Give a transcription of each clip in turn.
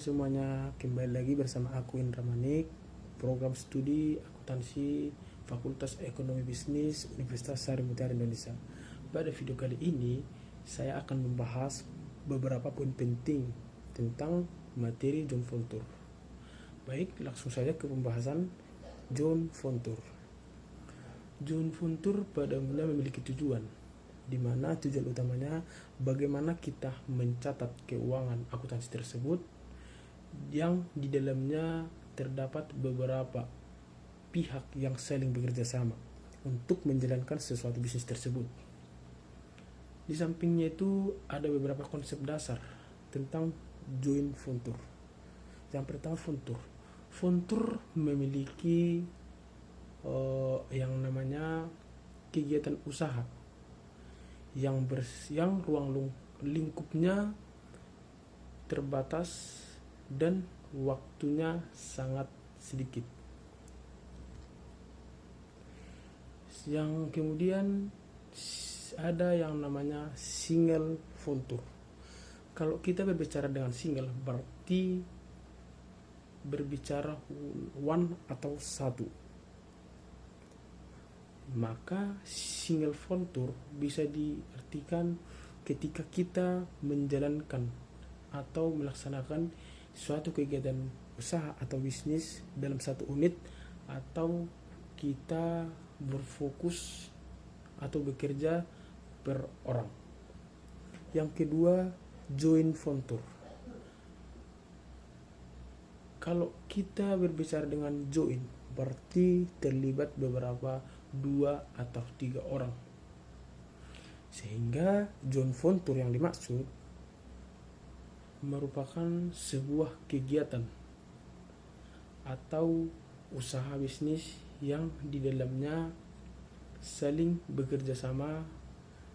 semuanya, kembali lagi bersama aku Indra Manik, program studi akuntansi Fakultas Ekonomi Bisnis Universitas Sari Mutiara Indonesia. Pada video kali ini, saya akan membahas beberapa poin penting tentang materi John Fontur. Baik, langsung saja ke pembahasan John Fontur. John Fontur pada mulanya memiliki tujuan, di mana tujuan utamanya bagaimana kita mencatat keuangan akuntansi tersebut yang di dalamnya terdapat beberapa pihak yang saling bekerja sama untuk menjalankan sesuatu bisnis tersebut. Di sampingnya itu ada beberapa konsep dasar tentang John Fontur. Yang pertama, Fontur memiliki yang namanya kegiatan usaha yang ruang lingkupnya terbatas dan waktunya sangat sedikit. Yang kemudian ada yang namanya single Fontur. Kalau kita berbicara dengan single, berarti berbicara one atau satu. Maka single Fontur bisa diartikan ketika kita menjalankan atau melaksanakan suatu kegiatan usaha atau bisnis dalam satu unit, atau kita berfokus atau bekerja per orang. Yang kedua, joint Fontur. Kalau kita berbicara dengan joint, berarti terlibat beberapa 2 atau 3 orang. Sehingga John Fontur yang dimaksud merupakan sebuah kegiatan atau usaha bisnis yang di dalamnya saling bekerja sama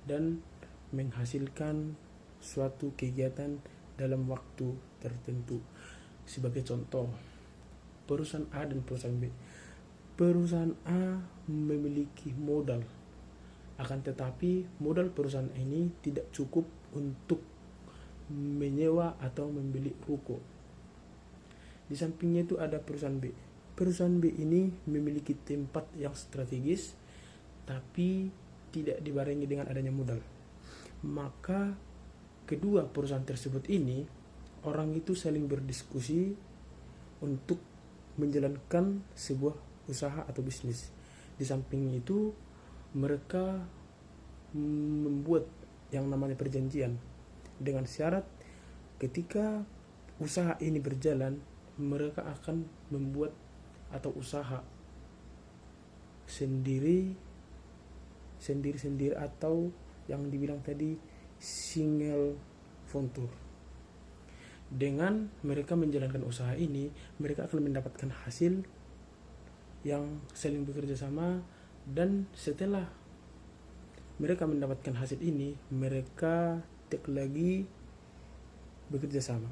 dan menghasilkan suatu kegiatan dalam waktu tertentu. Sebagai contoh, perusahaan A dan perusahaan B. Perusahaan A memiliki modal, akan tetapi modal perusahaan ini tidak cukup untuk menyewa atau membeli ruko. Di sampingnya itu ada perusahaan B. Perusahaan B ini memiliki tempat yang strategis, tapi tidak dibarengi dengan adanya modal. Maka kedua perusahaan tersebut ini, orang itu saling berdiskusi untuk menjalankan sebuah usaha atau bisnis. Di samping itu mereka membuat yang namanya perjanjian dengan syarat ketika usaha ini berjalan, mereka akan membuat atau usaha sendiri atau yang dibilang tadi single Fontur. Dengan mereka menjalankan usaha ini, mereka akan mendapatkan hasil yang saling bekerja sama, dan setelah mereka mendapatkan hasil ini, mereka lagi bekerja sama.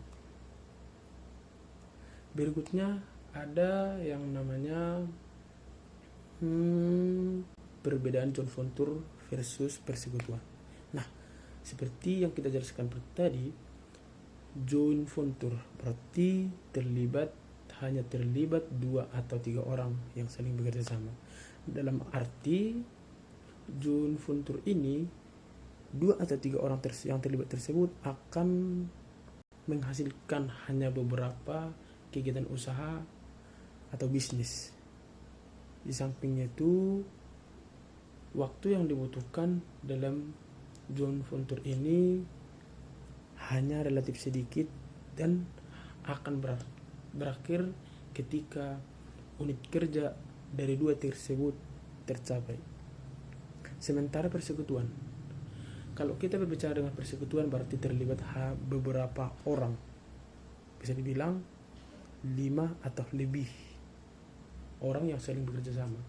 Berikutnya ada yang namanya perbedaan John Fontur versus persekutuan. Nah, seperti yang kita jelaskan tadi, John Fontur berarti hanya terlibat 2 atau 3 orang yang saling bekerja sama. Dalam arti John Fontur ini, 2 atau 3 orang yang terlibat tersebut akan menghasilkan hanya beberapa kegiatan usaha atau bisnis. Di sampingnya itu, waktu yang dibutuhkan dalam John Fontur ini hanya relatif sedikit dan akan berakhir ketika unit kerja dari 2 tersebut tercapai. Sementara persekutuan, kalau kita berbicara dengan persekutuan, berarti terlibat beberapa orang, bisa dibilang 5 atau lebih orang yang saling bekerja sama.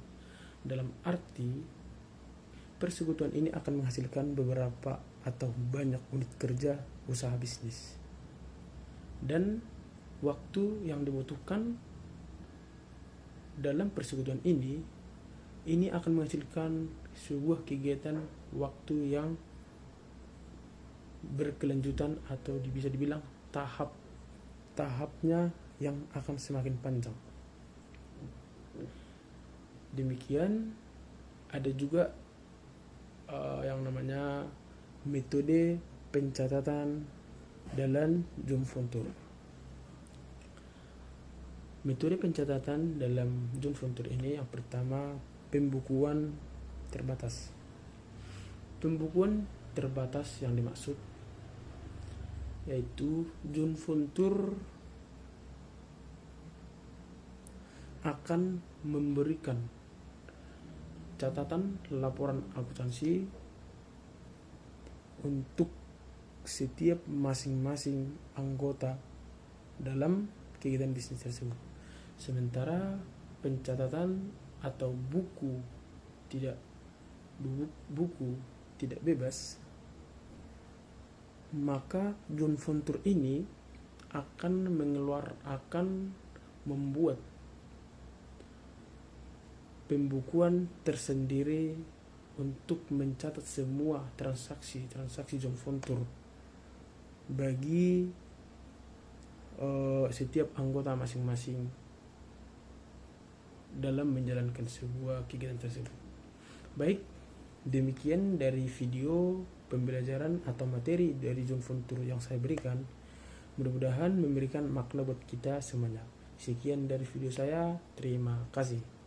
Dalam arti persekutuan ini akan menghasilkan beberapa atau banyak unit kerja usaha bisnis, dan waktu yang dibutuhkan dalam persekutuan ini akan menghasilkan sebuah kegiatan waktu yang berkelanjutan atau bisa dibilang tahap tahapnya yang akan semakin panjang. Demikian ada juga yang namanya metode pencatatan dalam Zumwalter. Metode pencatatan dalam Zumwalter ini yang pertama, pembukuan terbatas. Pembukuan terbatas yang dimaksud yaitu Zumwalter akan memberikan catatan laporan akuntansi untuk setiap masing-masing anggota dalam kegiatan bisnis tersebut. Sementara pencatatan atau buku tidak bebas, maka Zumwalter ini akan membuat pembukuan tersendiri untuk mencatat semua transaksi Zumwalter bagi setiap anggota masing-masing dalam menjalankan sebuah kegiatan tersebut. Baik, demikian dari video pembelajaran atau materi dari Zumwalter yang saya berikan. Mudah-mudahan memberikan makna buat kita semuanya. Sekian dari video saya, terima kasih.